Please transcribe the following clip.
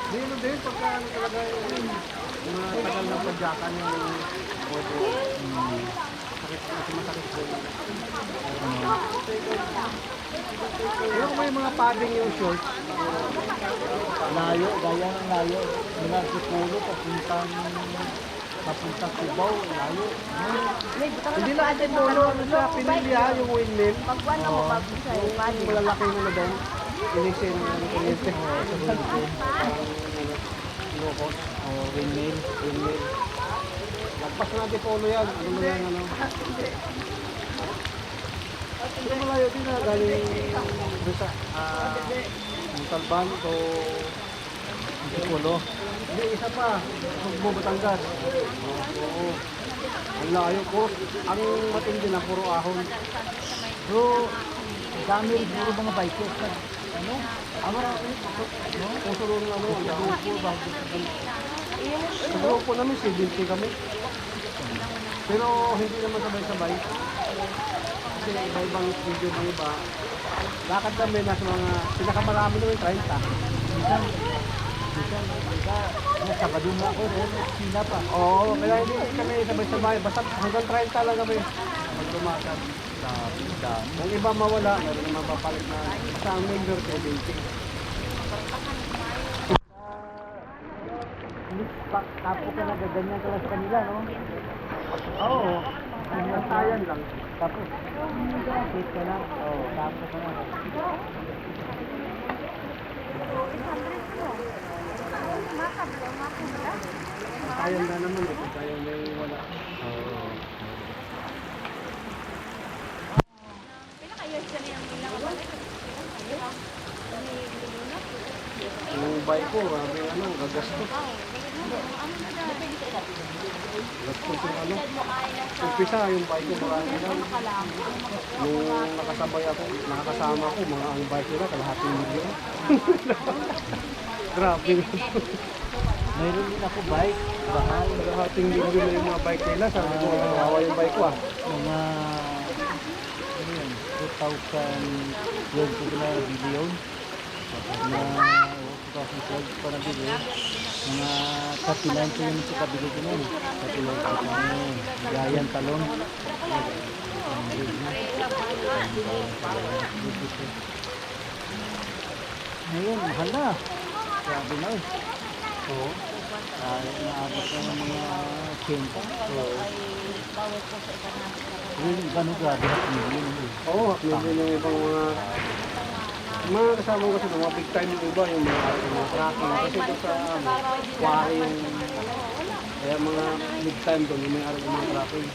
Hindi ano din, pagka ano talaga yung mga tagal ng padyakan yung bobo. Sakit kasi masakit po yun. Pero kung may mga padding yung short, Layo, gaya ng layo. Mula sa pulo, papuntang Cubao, layo. hindi lang ito polo, ano sa Pinilya, yung windmill. Pagwan na mo, magbisay, pwede. Yung malalaki mo na doon. Inisin, ano, kuryente. Oo, sa Bulto. Parang, ano, Ilocos. Oo, windmill. Windmill. Lagpas natin polo yan. Ano mo yan, ano? Ito malayo din na galing doon sa Montalban o Pulo. hindi, isa pa. Sugbo, Batangas. Oo. Ang layo ko. Ang matindi na puro ahon. So, dami rin puro mga bikers na, ano? Marami. No? Kung suro ng ano, ang grupo, bago. Sa grupo namin, 70 kami. Pero hindi naman sabay-sabay. Kasi iba-ibang studio ng iba. Lakad kami nasa mga, pinakamarami namin 30. Sabado na ako rin, sila pa. Oo, kaya hindi kami sabay-sabay. Basta hanggang 30 lang kami maglumakad. Dami. Kung iba mawala, meron naman papalit na isang member 70. Tapo ka na, gaganyan ka lang sa kanila, no? Oo, nasayan lang. Tapos, sit ka na. Oo, tapo ka na. Nasayan na naman eh, kung kaya may wala. Oo. Yung bike ko, grabe ano, gagastos. Gastos yung ano. Umpisa yung bike ko, marami lang. Nung nakasabay ako, nakakasama ko, mga ang bike nila, kalahating milyon. Grabe. Mayroon din ako bike, bahal. Kalahating milyon na yung mga bike nila. Sabi ko, kawawa yung bike ko ah. Mga, ano yun, 2012 ko na nabili yun. Tapos na, 2012 ko nabili. Mga 39 ko yun sa kabili ko nun. 39 ko na yun. Gayan talon. Ngayon, mahal na. Grabe na eh. Oo. Naabot na ng mga 80. Yung iba no, grabe na million. Oo, haknilin yung ibang mga kasama ko kasi mga big time yung iba, yung mga tracking. Kasi doon sa quarry yung, kaya mga big time doon, yung may araw yung mga tracking.